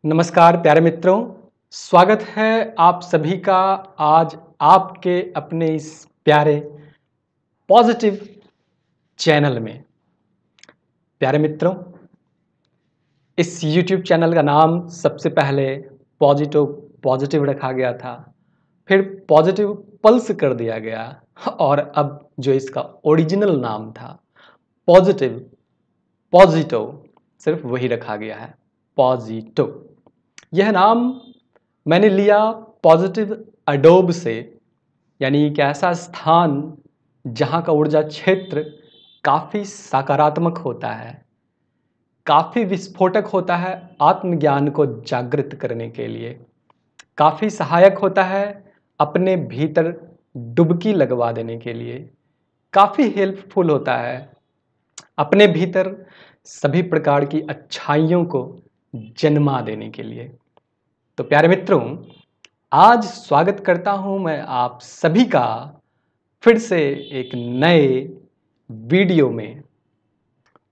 नमस्कार प्यारे मित्रों, स्वागत है आप सभी का आज आपके अपने इस प्यारे पॉजिटिव चैनल में। प्यारे मित्रों, इस YouTube चैनल का नाम सबसे पहले पॉजिटिव पॉजिटिव रखा गया था, फिर पॉजिटिव पल्स कर दिया गया और अब जो इसका ओरिजिनल नाम था पॉजिटिव पॉजिटिव सिर्फ वही रखा गया है, पॉजिटिव। यह नाम मैंने लिया पॉजिटिव अडोब से, यानी एक ऐसा स्थान जहाँ का ऊर्जा क्षेत्र काफ़ी सकारात्मक होता है, काफ़ी विस्फोटक होता है आत्मज्ञान को जागृत करने के लिए, काफ़ी सहायक होता है अपने भीतर डुबकी लगवा देने के लिए, काफ़ी हेल्पफुल होता है अपने भीतर सभी प्रकार की अच्छाइयों को जन्मा देने के लिए। तो प्यारे मित्रों, आज स्वागत करता हूं मैं आप सभी का फिर से एक नए वीडियो में।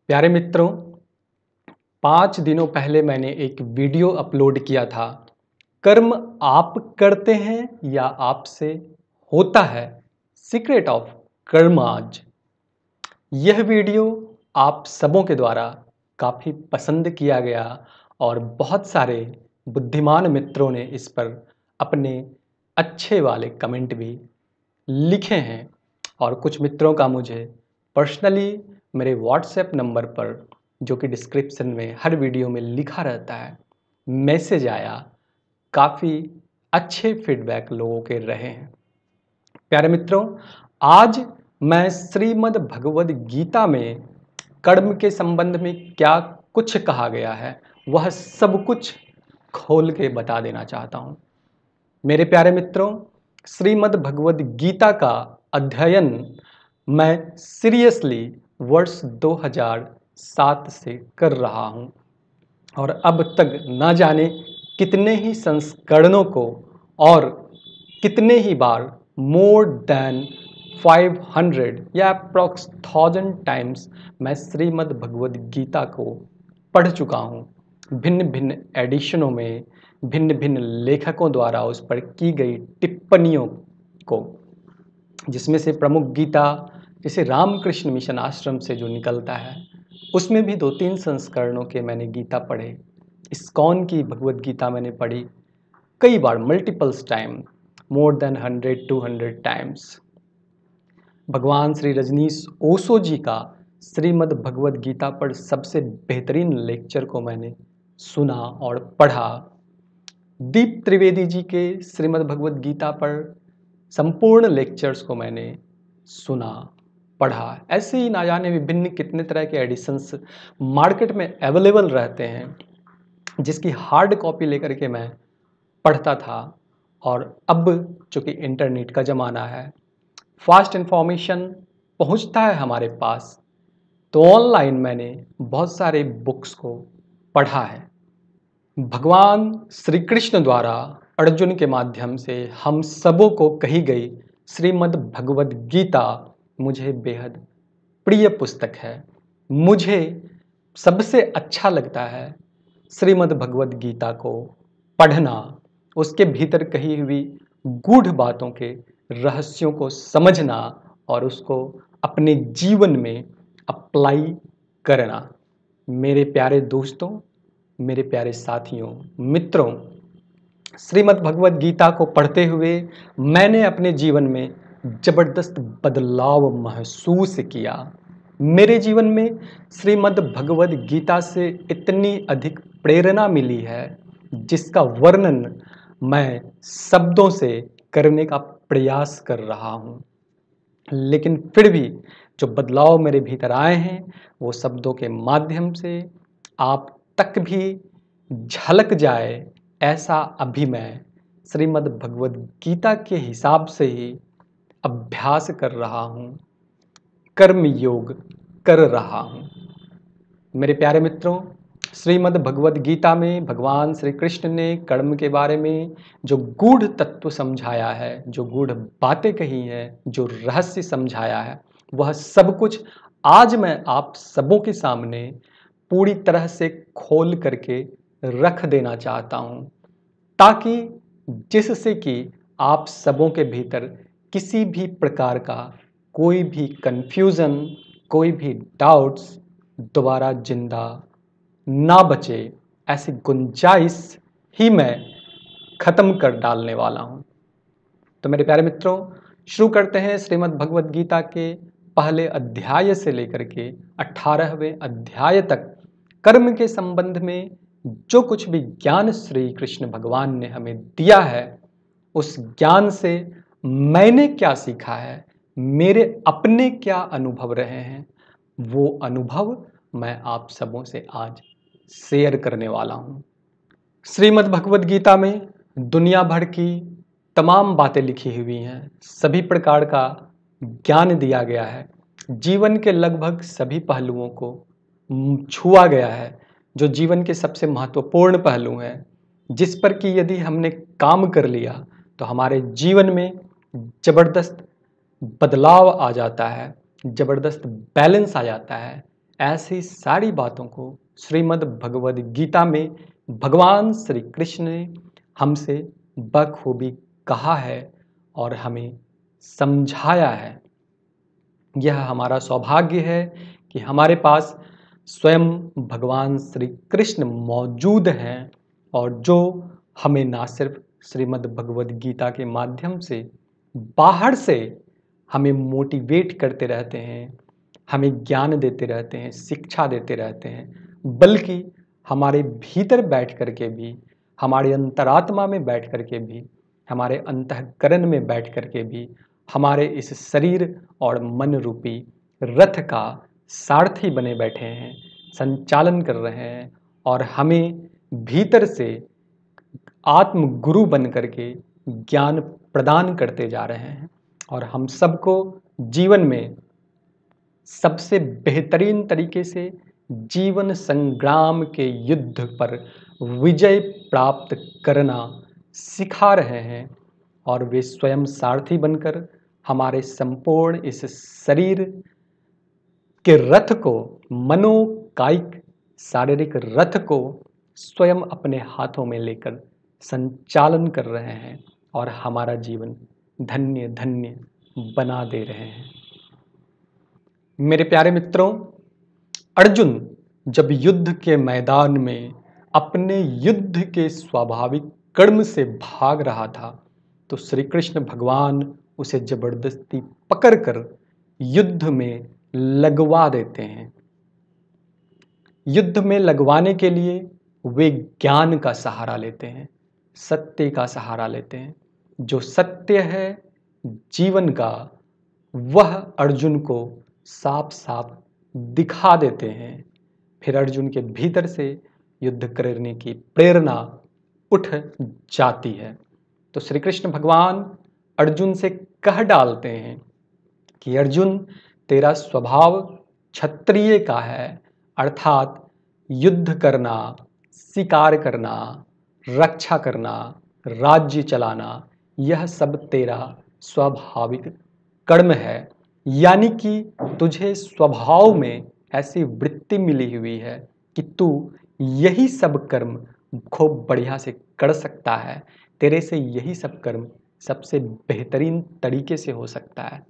प्यारे मित्रों, 5 दिनों पहले मैंने एक वीडियो अपलोड किया था, कर्म आप करते हैं या आपसे होता है, सीक्रेट ऑफ कर्माज। यह वीडियो आप सबों के द्वारा काफ़ी पसंद किया गया और बहुत सारे बुद्धिमान मित्रों ने इस पर अपने अच्छे वाले कमेंट भी लिखे हैं और कुछ मित्रों का मुझे पर्सनली मेरे व्हाट्सएप नंबर पर, जो कि डिस्क्रिप्शन में हर वीडियो में लिखा रहता है, मैसेज आया। काफ़ी अच्छे फीडबैक लोगों के रहे हैं। प्यारे मित्रों, आज मैं श्रीमद् भगवद गीता में कर्म के संबंध में क्या कुछ कहा गया है वह सब कुछ खोल के बता देना चाहता हूँ। मेरे प्यारे मित्रों, श्रीमद् भगवद गीता का अध्ययन मैं सीरियसली वर्ष 2007 से कर रहा हूँ और अब तक न जाने कितने ही संस्करणों को और कितने ही बार, मोर देन 500 या अप्रॉक्स 1000 टाइम्स मैं श्रीमद् भगवद गीता को पढ़ चुका हूँ। भिन्न भिन्न एडिशनों में भिन्न भिन्न लेखकों द्वारा उस पर की गई टिप्पणियों को, जिसमें से प्रमुख गीता जैसे रामकृष्ण मिशन आश्रम से जो निकलता है, उसमें भी 2-3 संस्करणों के मैंने गीता पढ़े। इस्कॉन की भगवद गीता मैंने पढ़ी कई बार, multiples time, more than 100-200 times. भगवान श्री रजनीश ओशो जी का श्रीमद् भगवद गीता पर सबसे बेहतरीन लेक्चर को मैंने सुना और पढ़ा। दीप त्रिवेदी जी के श्रीमद् भगवद गीता पर संपूर्ण लेक्चर्स को मैंने सुना, पढ़ा। ऐसे ही ना जाने विभिन्न कितने तरह के एडिशंस मार्केट में अवेलेबल रहते हैं, जिसकी हार्ड कॉपी लेकर के मैं पढ़ता था। और अब चूँकि इंटरनेट का ज़माना है, फास्ट इन्फॉर्मेशन पहुंचता है हमारे पास, तो ऑनलाइन मैंने बहुत सारे बुक्स को पढ़ा है। भगवान श्री कृष्ण द्वारा अर्जुन के माध्यम से हम सबों को कही गई श्रीमद् भगवद गीता मुझे बेहद प्रिय पुस्तक है। मुझे सबसे अच्छा लगता है श्रीमद् भगवद गीता को पढ़ना, उसके भीतर कही हुई गूढ़ बातों के रहस्यों को समझना और उसको अपने जीवन में अप्लाई करना। मेरे प्यारे दोस्तों, मेरे प्यारे साथियों, मित्रों, श्रीमद् भगवद गीता को पढ़ते हुए मैंने अपने जीवन में ज़बरदस्त बदलाव महसूस किया। मेरे जीवन में श्रीमद् भगवद गीता से इतनी अधिक प्रेरणा मिली है जिसका वर्णन मैं शब्दों से करने का प्रयास कर रहा हूँ। लेकिन फिर भी जो बदलाव मेरे भीतर आए हैं वो शब्दों के माध्यम से आप तक भी झलक जाए, ऐसा अभी मैं श्रीमद् भगवद गीता के हिसाब से ही अभ्यास कर रहा हूँ, कर्म योग कर रहा हूँ। मेरे प्यारे मित्रों, श्रीमद् भगवद गीता में भगवान श्री कृष्ण ने कर्म के बारे में जो गूढ़ तत्व समझाया है, जो गूढ़ बातें कही हैं, जो रहस्य समझाया है, वह सब कुछ आज मैं आप सबों के सामने पूरी तरह से खोल करके रख देना चाहता हूँ, ताकि जिससे कि आप सबों के भीतर किसी भी प्रकार का कोई भी कन्फ्यूज़न, कोई भी डाउट्स दोबारा जिंदा ना बचे, ऐसी गुंजाइश ही मैं ख़त्म कर डालने वाला हूँ। तो मेरे प्यारे मित्रों, शुरू करते हैं श्रीमद् भगवद गीता के पहले अध्याय से लेकर के 18वें अध्याय तक कर्म के संबंध में जो कुछ भी ज्ञान श्री कृष्ण भगवान ने हमें दिया है, उस ज्ञान से मैंने क्या सीखा है, मेरे अपने क्या अनुभव रहे हैं, वो अनुभव मैं आप सबों से आज शेयर करने वाला हूँ। श्रीमद् भगवद गीता में दुनिया भर की तमाम बातें लिखी हुई हैं, सभी प्रकार का ज्ञान दिया गया है, जीवन के लगभग सभी पहलुओं को छुआ गया है, जो जीवन के सबसे महत्वपूर्ण पहलू हैं, जिस पर कि यदि हमने काम कर लिया तो हमारे जीवन में ज़बरदस्त बदलाव आ जाता है, ज़बरदस्त बैलेंस आ जाता है। ऐसी सारी बातों को श्रीमद् भगवद गीता में भगवान श्री कृष्ण ने हमसे बखूबी कहा है और हमें समझाया है। यह हमारा सौभाग्य है कि हमारे पास स्वयं भगवान श्री कृष्ण मौजूद हैं, और जो हमें ना सिर्फ श्रीमद् भगवद गीता के माध्यम से बाहर से हमें मोटिवेट करते रहते हैं, हमें ज्ञान देते रहते हैं, शिक्षा देते रहते हैं, बल्कि हमारे भीतर बैठ करके भी, हमारे अंतरात्मा में बैठ करके भी, हमारे अंतःकरण में बैठ करके भी हमारे इस शरीर और मन रूपी रथ का सारथी बने बैठे हैं, संचालन कर रहे हैं, और हमें भीतर से आत्म गुरु बन करके ज्ञान प्रदान करते जा रहे हैं। और हम सबको जीवन में सबसे बेहतरीन तरीके से जीवन संग्राम के युद्ध पर विजय प्राप्त करना सिखा रहे हैं, और वे स्वयं सारथी बनकर हमारे संपूर्ण इस शरीर के रथ को, मनोकायिक शारीरिक रथ को स्वयं अपने हाथों में लेकर संचालन कर रहे हैं और हमारा जीवन धन्य धन्य बना दे रहे हैं। मेरे प्यारे मित्रों, अर्जुन जब युद्ध के मैदान में अपने युद्ध के स्वाभाविक कर्म से भाग रहा था, तो श्री कृष्ण भगवान उसे जबरदस्ती पकड़कर युद्ध में लगवा देते हैं। युद्ध में लगवाने के लिए वे ज्ञान का सहारा लेते हैं, सत्य का सहारा लेते हैं। जो सत्य है जीवन का, वह अर्जुन को साफ साफ दिखा देते हैं। फिर अर्जुन के भीतर से युद्ध करने की प्रेरणा उठ जाती है। तो श्री कृष्ण भगवान अर्जुन से कह डालते हैं कि अर्जुन, तेरा स्वभाव क्षत्रिय का है, अर्थात युद्ध करना, शिकार करना, रक्षा करना, राज्य चलाना, यह सब तेरा स्वाभाविक कर्म है। यानी कि तुझे स्वभाव में ऐसी वृत्ति मिली हुई है कि तू यही सब कर्म खूब बढ़िया से कर सकता है। तेरे से यही सब कर्म सबसे बेहतरीन तरीके से हो सकता है।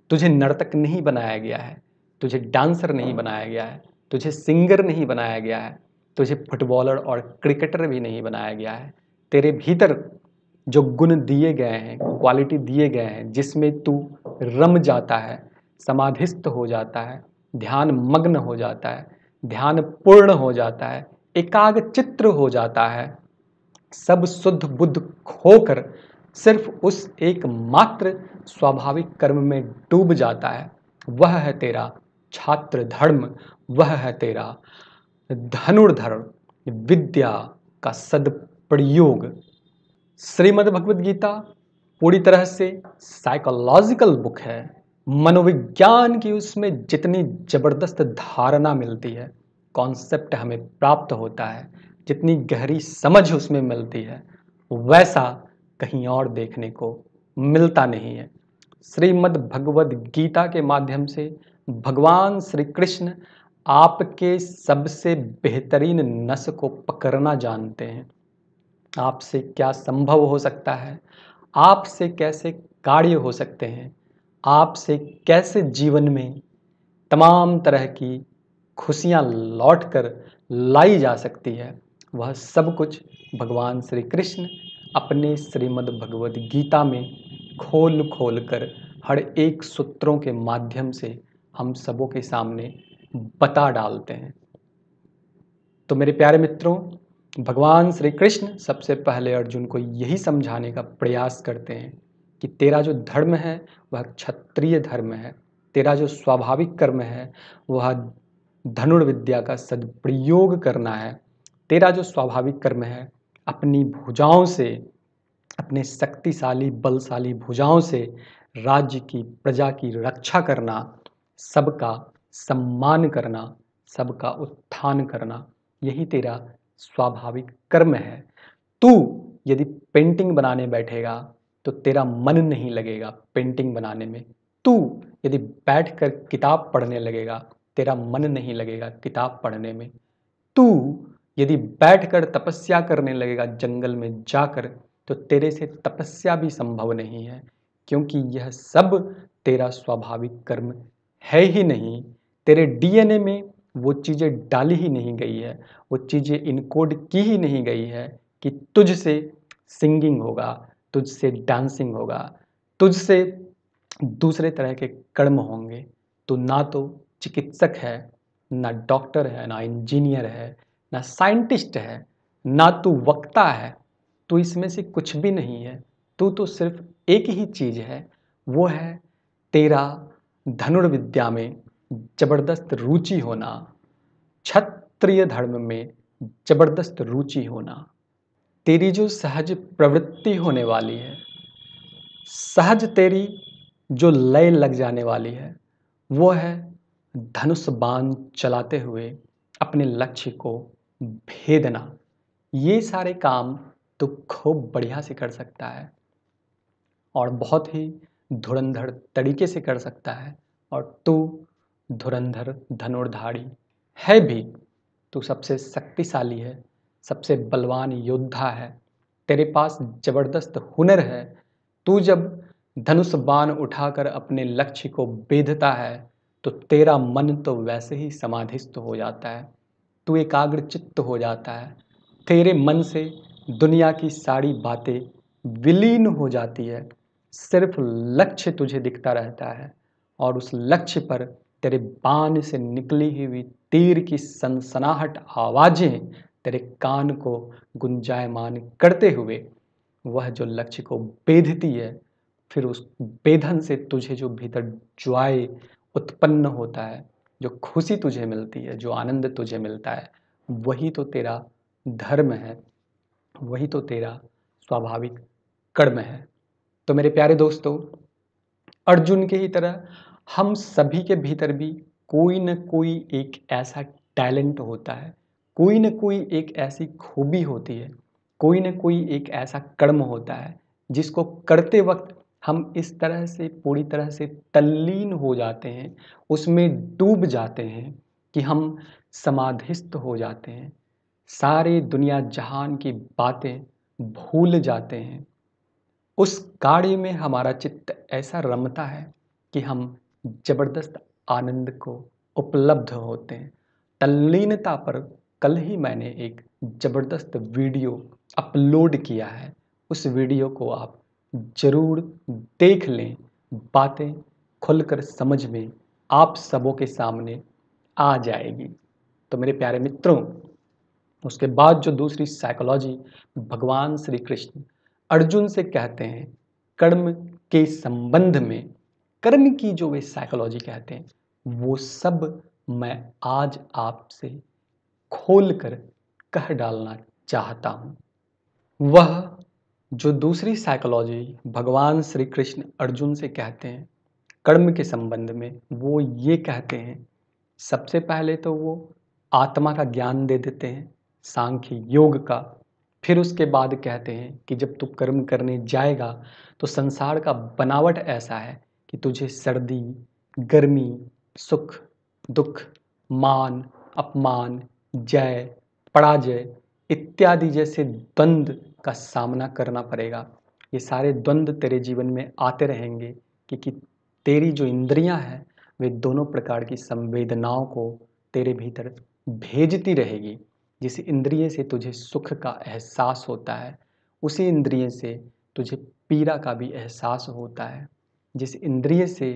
तुझे नर्तक नहीं बनाया गया है, तुझे डांसर नहीं बनाया गया है, तुझे सिंगर नहीं बनाया गया है, तुझे फुटबॉलर और क्रिकेटर भी नहीं बनाया गया है। तेरे भीतर जो गुण दिए गए हैं, क्वालिटी दिए गए हैं, जिसमें तू रम जाता है, समाधिस्थ हो जाता है, ध्यान मग्न हो जाता है, ध्यान पूर्ण हो जाता है, एकाग्रचित्त हो जाता है, सब शुद्ध बुद्ध खोकर सिर्फ उस एकमात्र स्वाभाविक कर्म में डूब जाता है, वह है तेरा छात्र धर्म, वह है तेरा धनुर्धर विद्या का सदप्रयोग। श्रीमद् भगवद गीता पूरी तरह से साइकोलॉजिकल बुक है। मनोविज्ञान की उसमें जितनी जबरदस्त धारणा मिलती है, कॉन्सेप्ट हमें प्राप्त होता है, जितनी गहरी समझ उसमें मिलती है, वैसा कहीं और देखने को मिलता नहीं है। श्रीमद् भगवद गीता के माध्यम से भगवान श्री कृष्ण आपके सबसे बेहतरीन नस को पकड़ना जानते हैं। आपसे क्या संभव हो सकता है, आपसे कैसे कार्य हो सकते हैं, आपसे कैसे जीवन में तमाम तरह की खुशियाँ लौट कर लाई जा सकती है, वह सब कुछ भगवान श्री कृष्ण अपने श्रीमद् भगवद गीता में खोल खोल कर हर एक सूत्रों के माध्यम से हम सबों के सामने बता डालते हैं। तो मेरे प्यारे मित्रों, भगवान श्री कृष्ण सबसे पहले अर्जुन को यही समझाने का प्रयास करते हैं कि तेरा जो धर्म है वह क्षत्रिय धर्म है। तेरा जो स्वाभाविक कर्म है वह धनुर्विद्या का सदुपयोग करना है। तेरा जो स्वाभाविक कर्म है अपनी भुजाओं से, अपने शक्तिशाली बलशाली भुजाओं से राज्य की प्रजा की रक्षा करना, सबका सम्मान करना, सबका उत्थान करना, यही तेरा स्वाभाविक कर्म है। तू यदि पेंटिंग बनाने बैठेगा तो तेरा मन नहीं लगेगा पेंटिंग बनाने में। तू यदि बैठकर किताब पढ़ने लगेगा, तेरा मन नहीं लगेगा किताब पढ़ने में। तू यदि बैठकर तपस्या करने लगेगा जंगल में जाकर, तो तेरे से तपस्या भी संभव नहीं है, क्योंकि यह सब तेरा स्वाभाविक कर्म है ही नहीं। तेरे डीएनए में वो चीज़ें डाली ही नहीं गई है, वो चीज़ें इनकोड की ही नहीं गई है कि तुझसे सिंगिंग होगा, तुझसे डांसिंग होगा, तुझसे दूसरे तरह के कर्म होंगे। तो ना तो चिकित्सक है, ना डॉक्टर है, ना इंजीनियर है, ना साइंटिस्ट है, ना तू वक्ता है। तू इसमें से कुछ भी नहीं है। तू तो सिर्फ एक ही चीज़ है, वो है तेरा धनुर्विद्या में जबरदस्त रुचि होना, क्षत्रिय धर्म में जबरदस्त रुचि होना। तेरी जो सहज प्रवृत्ति होने वाली है, सहज तेरी जो लय लग जाने वाली है, वो है धनुष बाण चलाते हुए अपने लक्ष्य को भेदना। ये सारे काम तो खूब बढ़िया से कर सकता है और बहुत ही धुरंधर तरीके से कर सकता है, और तू धुरंधर धनुर्धारी है भी। तू सबसे शक्तिशाली है, सबसे बलवान योद्धा है, तेरे पास जबरदस्त हुनर है। तू जब धनुष बाण उठाकर अपने लक्ष्य को बेधता है तो तेरा मन तो वैसे ही समाधिस्थ हो जाता है, तू एकाग्र चित्त हो जाता है। तेरे मन से दुनिया की सारी बातें विलीन हो जाती है, सिर्फ लक्ष्य तुझे दिखता रहता है, और उस लक्ष्य पर तेरे बाण से निकली हुई तीर की सनसनाहट आवाज़ें तेरे कान को गुंजायमान करते हुए वह जो लक्ष्य को बेधती है, फिर उस बेधन से तुझे जो भीतर ज्वाय उत्पन्न होता है, जो खुशी तुझे मिलती है, जो आनंद तुझे मिलता है, वही तो तेरा धर्म है, वही तो तेरा स्वाभाविक कर्म है। तो मेरे प्यारे दोस्तों, अर्जुन के ही तरह हम सभी के भीतर भी कोई न कोई एक ऐसा टैलेंट होता है, कोई न कोई एक ऐसी खूबी होती है, कोई न कोई एक ऐसा कर्म होता है जिसको करते वक्त हम इस तरह से पूरी तरह से तल्लीन हो जाते हैं, उसमें डूब जाते हैं कि हम समाधिस्थ हो जाते हैं, सारी दुनिया जहान की बातें भूल जाते हैं। उस गाड़ी में हमारा चित्त ऐसा रमता है कि हम जबरदस्त आनंद को उपलब्ध होते हैं। तल्लीनता पर कल ही मैंने एक जबरदस्त वीडियो अपलोड किया है, उस वीडियो को आप ज़रूर देख लें। बातें खुलकर समझ में आप सबों के सामने आ जाएगी। तो मेरे प्यारे मित्रों, उसके बाद जो दूसरी साइकोलॉजी भगवान श्री कृष्ण अर्जुन से कहते हैं कर्म के संबंध में, कर्म की जो वे साइकोलॉजी कहते हैं, वो सब मैं आज आपसे खोलकर कह डालना चाहता हूँ। वह जो दूसरी साइकोलॉजी भगवान श्री कृष्ण अर्जुन से कहते हैं कर्म के संबंध में, वो ये कहते हैं, सबसे पहले तो वो आत्मा का ज्ञान दे देते हैं, सांख्य योग का। फिर उसके बाद कहते हैं कि जब तू कर्म करने जाएगा तो संसार का बनावट ऐसा है कि तुझे सर्दी, गर्मी, सुख, दुख मान, अपमान, जय, पराजय इत्यादि जैसे द्वंद्व का सामना करना पड़ेगा। ये सारे द्वंद्व तेरे जीवन में आते रहेंगे क्योंकि तेरी जो इंद्रियां हैं वे दोनों प्रकार की संवेदनाओं को तेरे भीतर भेजती रहेगी। जिस इंद्रिय से तुझे सुख का एहसास होता है उसी इंद्रिय से तुझे पीड़ा का भी एहसास होता है। जिस इंद्रिय से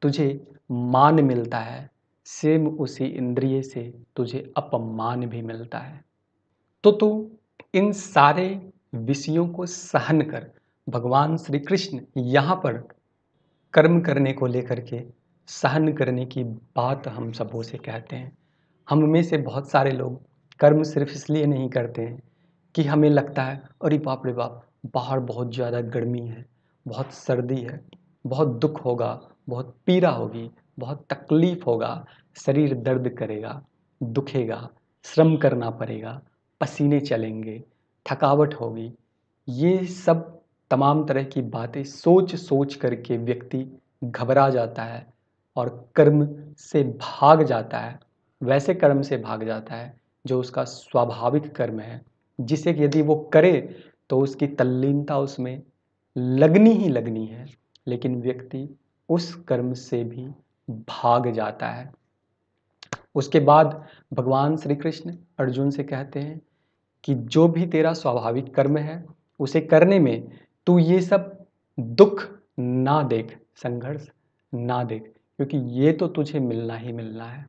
तुझे मान मिलता है सेम उसी इंद्रिय से तुझे अपमान भी मिलता है। तो तू इन सारे विषयों को सहन कर। भगवान श्री कृष्ण यहाँ पर कर्म करने को लेकर के सहन करने की बात हम सबों से कहते हैं। हम में से बहुत सारे लोग कर्म सिर्फ इसलिए नहीं करते हैं कि हमें लगता है अरे बाप रे बाप, बाहर बहुत ज़्यादा गर्मी है, बहुत सर्दी है, बहुत दुख होगा, बहुत पीड़ा होगी, बहुत तकलीफ होगा, शरीर दर्द करेगा, दुखेगा, श्रम करना पड़ेगा, पसीने चलेंगे, थकावट होगी। ये सब तमाम तरह की बातें सोच सोच करके व्यक्ति घबरा जाता है और कर्म से भाग जाता है। वैसे कर्म से भाग जाता है जो उसका स्वाभाविक कर्म है, जिसे यदि वो करे तो उसकी तल्लीनता उसमें लगनी ही लगनी है, लेकिन व्यक्ति उस कर्म से भी भाग जाता है। उसके बाद भगवान श्री कृष्ण अर्जुन से कहते हैं कि जो भी तेरा स्वाभाविक कर्म है उसे करने में तू ये सब दुख ना देख, संघर्ष ना देख, क्योंकि ये तो तुझे मिलना ही मिलना है।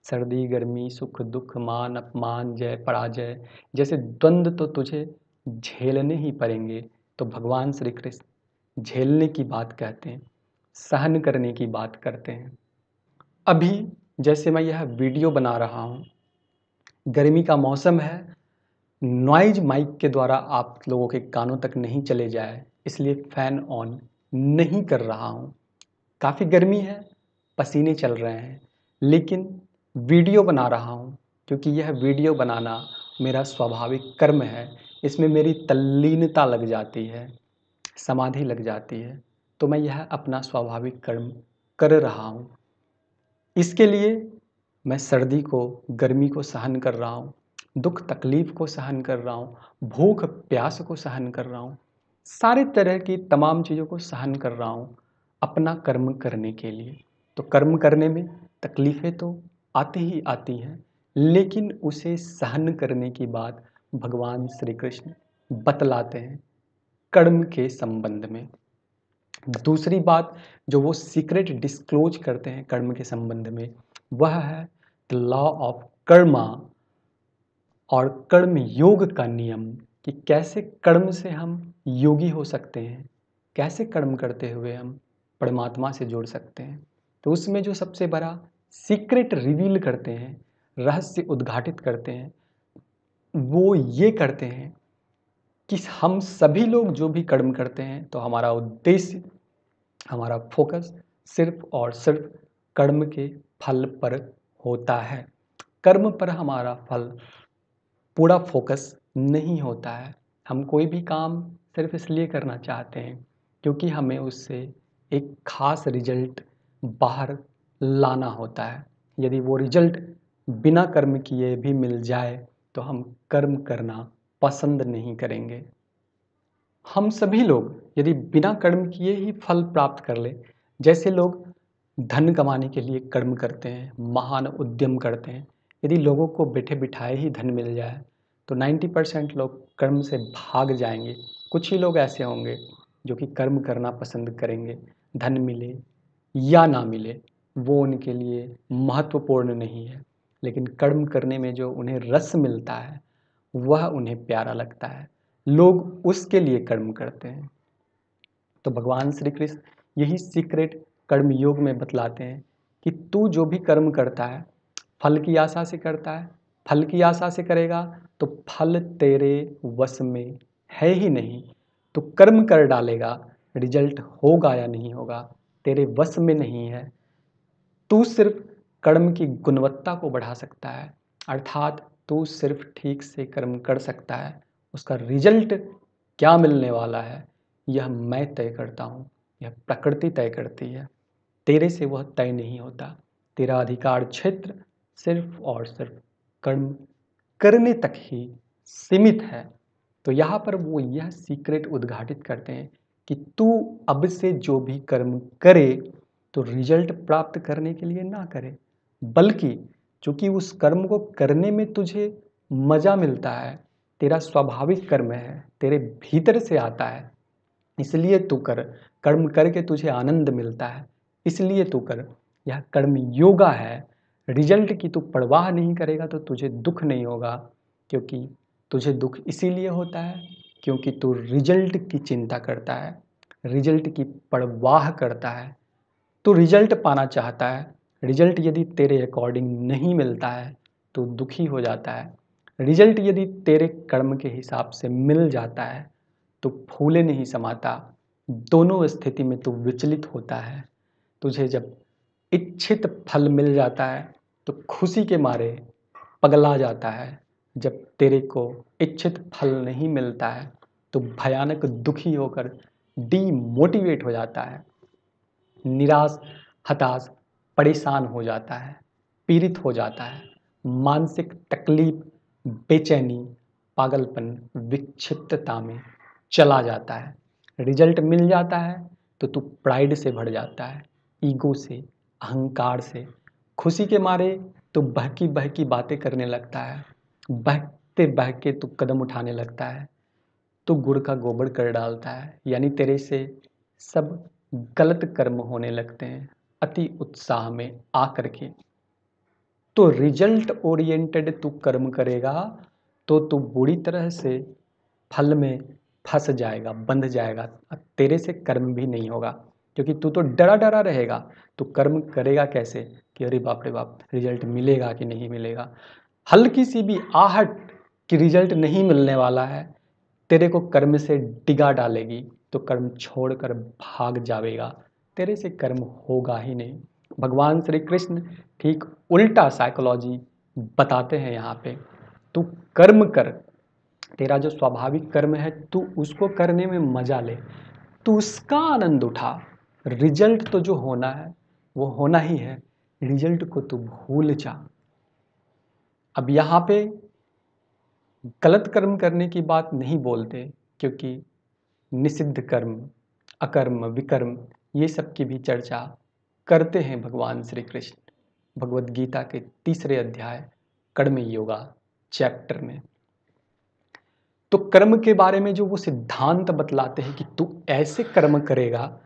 सर्दी, गर्मी, सुख, दुख, मान, अपमान, जय, पराजय जैसे द्वंद्व तो तुझे झेलने ही पड़ेंगे। तो भगवान श्री कृष्ण झेलने की बात कहते हैं, सहन करने की बात करते हैं। अभी जैसे मैं यह वीडियो बना रहा हूँ, गर्मी का मौसम है, नॉइज माइक के द्वारा आप लोगों के कानों तक नहीं चले जाए इसलिए फ़ैन ऑन नहीं कर रहा हूँ। काफ़ी गर्मी है, पसीने चल रहे हैं, लेकिन वीडियो बना रहा हूँ क्योंकि यह वीडियो बनाना मेरा स्वाभाविक कर्म है। इसमें मेरी तल्लीनता लग जाती है, समाधि लग जाती है, तो मैं यह अपना स्वाभाविक कर्म कर रहा हूँ। इसके लिए मैं सर्दी को, गर्मी को सहन कर रहा हूँ, दुख तकलीफ को सहन कर रहा हूँ, भूख प्यास को सहन कर रहा हूँ, सारे तरह की तमाम चीज़ों को सहन कर रहा हूँ अपना कर्म करने के लिए। तो कर्म करने में तकलीफ़ें तो आती ही आती हैं, लेकिन उसे सहन करने की बात भगवान श्री कृष्ण बतलाते हैं कर्म के संबंध में। दूसरी बात जो वो सीक्रेट डिस्क्लोज करते हैं कर्म के संबंध में, वह है द लॉ ऑफ कर्मा और कर्म योग का नियम, कि कैसे कर्म से हम योगी हो सकते हैं, कैसे कर्म करते हुए हम परमात्मा से जुड़ सकते हैं। तो उसमें जो सबसे बड़ा सीक्रेट रिवील करते हैं, रहस्य उद्घाटित करते हैं, वो ये करते हैं कि हम सभी लोग जो भी कर्म करते हैं तो हमारा उद्देश्य, हमारा फोकस सिर्फ और सिर्फ कर्म के फल पर होता है। कर्म पर हमारा फल पूरा फोकस नहीं होता है। हम कोई भी काम सिर्फ इसलिए करना चाहते हैं क्योंकि हमें उससे एक खास रिजल्ट बाहर लाना होता है। यदि वो रिजल्ट बिना कर्म किए भी मिल जाए तो हम कर्म करना पसंद नहीं करेंगे। हम सभी लोग यदि बिना कर्म किए ही फल प्राप्त कर ले, जैसे लोग धन कमाने के लिए कर्म करते हैं, महान उद्यम करते हैं, यदि लोगों को बैठे बिठाए ही धन मिल जाए तो 90% लोग कर्म से भाग जाएंगे। कुछ ही लोग ऐसे होंगे जो कि कर्म करना पसंद करेंगे। धन मिले या ना मिले वो उनके लिए महत्वपूर्ण नहीं है, लेकिन कर्म करने में जो उन्हें रस मिलता है वह उन्हें प्यारा लगता है, लोग उसके लिए कर्म करते हैं। तो भगवान श्री कृष्ण यही सीक्रेट कर्म योग में बतलाते हैं कि तू जो भी कर्म करता है फल की आशा से करता है, फल की आशा से करेगा तो फल तेरे वश में है ही नहीं। तो कर्म कर डालेगा, रिजल्ट होगा या नहीं होगा तेरे वश में नहीं है। तू सिर्फ कर्म की गुणवत्ता को बढ़ा सकता है, अर्थात तू सिर्फ ठीक से कर्म कर सकता है। उसका रिजल्ट क्या मिलने वाला है यह मैं तय करता हूँ, यह प्रकृति तय करती है, तेरे से वह तय नहीं होता। तेरा अधिकार क्षेत्र सिर्फ और सिर्फ कर्म करने तक ही सीमित है। तो यहाँ पर वो यह सीक्रेट उद्घाटित करते हैं कि तू अब से जो भी कर्म करे तो रिजल्ट प्राप्त करने के लिए ना करे, बल्कि चूंकि उस कर्म को करने में तुझे मजा मिलता है, तेरा स्वाभाविक कर्म है, तेरे भीतर से आता है, इसलिए तू कर। कर्म करके तुझे आनंद मिलता है, इसलिए तू कर। यह कर्म योगा है। रिजल्ट की तू परवाह नहीं करेगा तो तुझे दुख नहीं होगा, क्योंकि तुझे दुख इसीलिए होता है क्योंकि तू रिजल्ट की चिंता करता है, रिजल्ट की परवाह करता है। तू रिजल्ट पाना चाहता है, रिजल्ट यदि तेरे अकॉर्डिंग नहीं मिलता है तो दुखी हो जाता है, रिजल्ट यदि तेरे कर्म के हिसाब से मिल जाता है तो फूले नहीं समाता। दोनों स्थिति में तू विचलित होता है। तुझे जब इच्छित फल मिल जाता है तो खुशी के मारे पगला जाता है, जब तेरे को इच्छित फल नहीं मिलता है तो भयानक दुखी होकर डीमोटिवेट हो जाता है, निराश, हताश, परेशान हो जाता है, पीड़ित हो जाता है, मानसिक तकलीफ, बेचैनी, पागलपन, विक्षिप्तता में चला जाता है। रिजल्ट मिल जाता है तो तू प्राइड से भर जाता है, ईगो से, अहंकार से, खुशी के मारे तो बहकी बहकी बातें करने लगता है, बहकते बहके तू कदम उठाने लगता है, तो गुड़ का गोबर कर डालता है। यानी तेरे से सब गलत कर्म होने लगते हैं अति उत्साह में आकर के। तो रिजल्ट ओरिएंटेड तू कर्म करेगा तो तू बुरी तरह से फल में फंस जाएगा, बंध जाएगा, तेरे से कर्म भी नहीं होगा, क्योंकि तू तो डरा डरा रहेगा। तो कर्म करेगा कैसे कि अरे बाप रे बाप, रिजल्ट मिलेगा कि नहीं मिलेगा। हल्की सी भी आहट कि रिजल्ट नहीं मिलने वाला है तेरे को कर्म से डिगा डालेगी, तो कर्म छोड़कर भाग जाएगा, तेरे से कर्म होगा ही नहीं। भगवान श्री कृष्ण ठीक उल्टा साइकोलॉजी बताते हैं यहाँ पे। तू कर्म कर, तेरा जो स्वाभाविक कर्म है तू उसको करने में मजा ले, तू उसका आनंद उठा। रिजल्ट तो जो होना है वो होना ही है, रिजल्ट को तू भूल जा। अब यहाँ पे गलत कर्म करने की बात नहीं बोलते, क्योंकि निषिद्ध कर्म, अकर्म, विकर्म, ये सब की भी चर्चा करते हैं भगवान श्री कृष्ण भगवद गीता के 3 अध्याय कर्म योगा चैप्टर में। तो कर्म के बारे में जो वो सिद्धांत बतलाते हैं कि तू ऐसे कर्म करेगा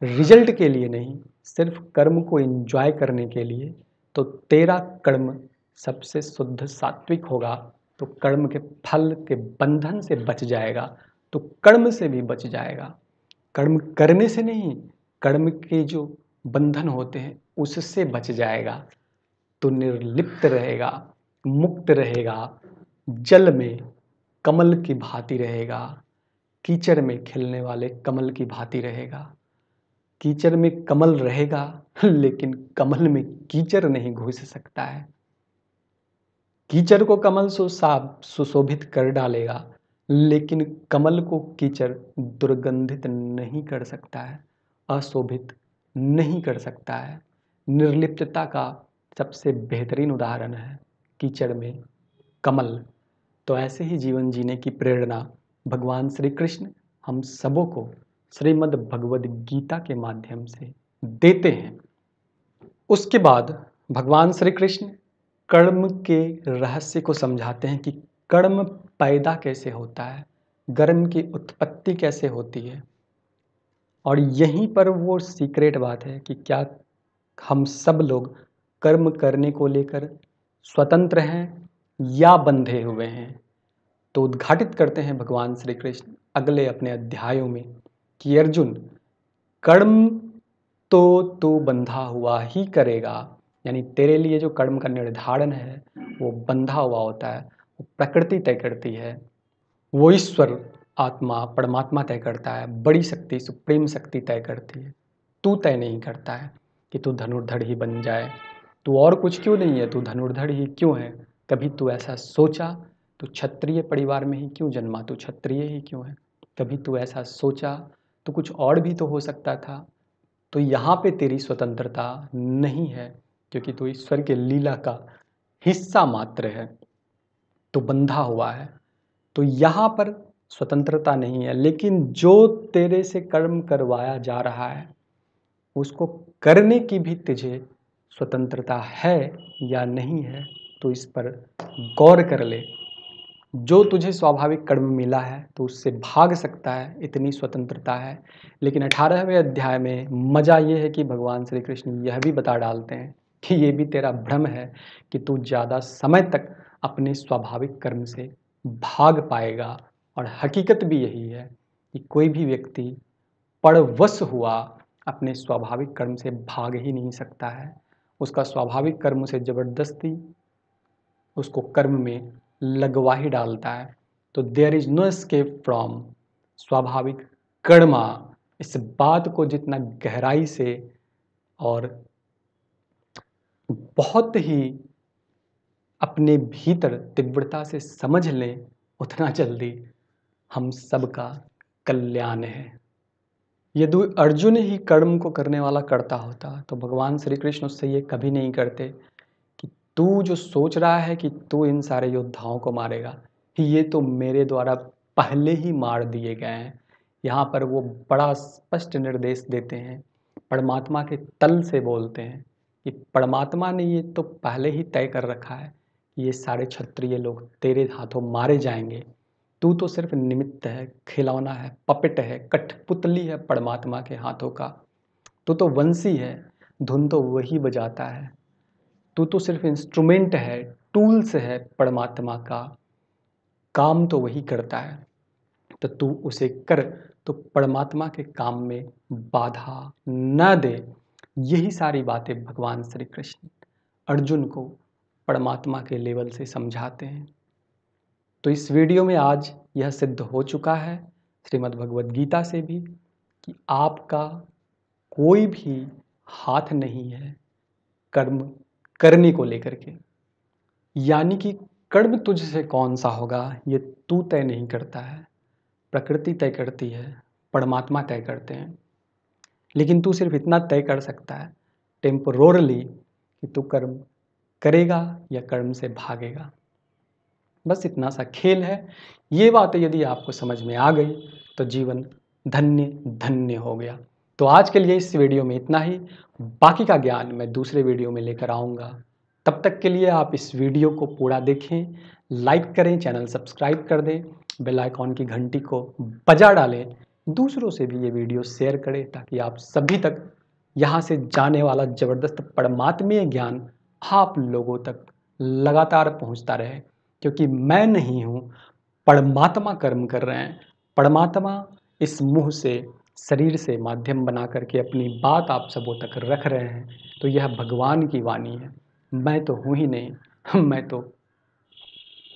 रिजल्ट के लिए नहीं, सिर्फ कर्म को एंजॉय करने के लिए, तो तेरा कर्म सबसे शुद्ध सात्विक होगा, तो कर्म के फल के बंधन से बच जाएगा, तो कर्म से भी बच जाएगा। कर्म करने से नहीं, कर्म के जो बंधन होते हैं उससे बच जाएगा, तो निर्लिप्त रहेगा, मुक्त रहेगा, जल में कमल की भांति रहेगा, कीचड़ में खिलने वाले कमल की भांति रहेगा। कीचड़ में कमल रहेगा लेकिन कमल में कीचड़ नहीं घुस सकता है। कीचड़ को कमल सुशोभित कर डालेगा, लेकिन कमल को कीचड़ दुर्गंधित नहीं कर सकता है, अशोभित नहीं कर सकता है। निर्लिप्तता का सबसे बेहतरीन उदाहरण है कीचड़ में कमल। तो ऐसे ही जीवन जीने की प्रेरणा भगवान श्री कृष्ण हम सबों को श्रीमद् भगवद गीता के माध्यम से देते हैं। उसके बाद भगवान श्री कृष्ण कर्म के रहस्य को समझाते हैं कि कर्म पैदा कैसे होता है, कर्म की उत्पत्ति कैसे होती है। और यहीं पर वो सीक्रेट बात है कि क्या हम सब लोग कर्म करने को लेकर स्वतंत्र हैं या बंधे हुए हैं। तो उद्घाटित करते हैं भगवान श्री कृष्ण अगले अपने अध्यायों में कि अर्जुन, कर्म तो तू बंधा हुआ ही करेगा। यानी तेरे लिए जो कर्म का निर्धारण है वो बंधा हुआ होता है, वो प्रकृति तय करती है, वो ईश्वर आत्मा परमात्मा तय करता है, बड़ी शक्ति सुप्रीम शक्ति तय करती है। तू तय नहीं करता है कि तू धनुर्धर ही बन जाए, तू और कुछ क्यों नहीं है, तू धनुर्धर ही क्यों है। कभी तू ऐसा सोचा तो क्षत्रिय परिवार में ही क्यों जन्मा, तू क्षत्रिय ही क्यों है। कभी तू ऐसा सोचा तो कुछ और भी तो हो सकता था। तो यहाँ पे तेरी स्वतंत्रता नहीं है, क्योंकि तू ईश्वर के लीला का हिस्सा मात्र है तो बंधा हुआ है। तो यहाँ पर स्वतंत्रता नहीं है, लेकिन जो तेरे से कर्म करवाया जा रहा है उसको करने की भी तुझे स्वतंत्रता है या नहीं है, तो इस पर गौर कर ले। जो तुझे स्वाभाविक कर्म मिला है तो उससे भाग सकता है, इतनी स्वतंत्रता है। लेकिन 18वें अध्याय में मज़ा ये है कि भगवान श्री कृष्ण यह भी बता डालते हैं कि ये भी तेरा भ्रम है कि तू ज़्यादा समय तक अपने स्वाभाविक कर्म से भाग पाएगा। और हकीकत भी यही है कि कोई भी व्यक्ति परवश हुआ अपने स्वाभाविक कर्म से भाग ही नहीं सकता है। उसका स्वाभाविक कर्म से ज़बरदस्ती उसको कर्म में लगवा ही डालता है। तो there is no escape from स्वाभाविक कर्मा। इस बात को जितना गहराई से और बहुत ही अपने भीतर तीव्रता से समझ लें, उतना जल्दी हम सबका कल्याण है। यदि अर्जुन ही कर्म को करने वाला करता होता तो भगवान श्री कृष्ण उससे ये कभी नहीं करते कि तू जो सोच रहा है कि तू इन सारे योद्धाओं को मारेगा, ये तो मेरे द्वारा पहले ही मार दिए गए हैं। यहाँ पर वो बड़ा स्पष्ट निर्देश देते हैं, परमात्मा के तल से बोलते हैं कि परमात्मा ने ये तो पहले ही तय कर रखा है कि ये सारे क्षत्रिय लोग तेरे हाथों मारे जाएंगे। तू तो सिर्फ निमित्त है, खिलौना है, पपेट है, कठपुतली है परमात्मा के हाथों का। तू तो वंशी है, धुन तो वही बजाता है। तू तो सिर्फ इंस्ट्रूमेंट है, टूल्स है परमात्मा का, काम तो वही करता है। तो तू उसे कर, तो परमात्मा के काम में बाधा न दे। यही सारी बातें भगवान श्री कृष्ण अर्जुन को परमात्मा के लेवल से समझाते हैं। तो इस वीडियो में आज यह सिद्ध हो चुका है श्रीमद् भगवद गीता से भी कि आपका कोई भी हाथ नहीं है कर्म करने को लेकर के। यानी कि कर्म तुझसे कौन सा होगा ये तू तय नहीं करता है, प्रकृति तय करती है, परमात्मा तय करते हैं। लेकिन तू सिर्फ इतना तय कर सकता है टेम्पोरली कि तू कर्म करेगा या कर्म से भागेगा। बस इतना सा खेल है। ये बातें यदि आपको समझ में आ गई तो जीवन धन्य धन्य हो गया। तो आज के लिए इस वीडियो में इतना ही। बाकी का ज्ञान मैं दूसरे वीडियो में लेकर आऊँगा। तब तक के लिए आप इस वीडियो को पूरा देखें, लाइक करें, चैनल सब्सक्राइब कर दें, बेल आइकॉन की घंटी को बजा डालें, दूसरों से भी ये वीडियो शेयर करें ताकि आप सभी तक यहाँ से जाने वाला ज़बरदस्त परमात्मीय ज्ञान आप लोगों तक लगातार पहुँचता रहे। क्योंकि मैं नहीं हूँ, परमात्मा कर्म कर रहे हैं। परमात्मा इस मुँह से, शरीर से माध्यम बना करके अपनी बात आप सबों तक रख रहे हैं। तो यह भगवान की वाणी है, मैं तो हूँ ही नहीं, मैं तो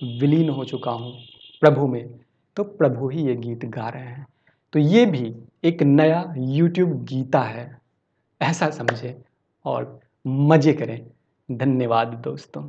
विलीन हो चुका हूँ प्रभु में। तो प्रभु ही ये गीत गा रहे हैं। तो ये भी एक नया यूट्यूब गीता है, ऐसा समझें और मज़े करें। धन्यवाद दोस्तों।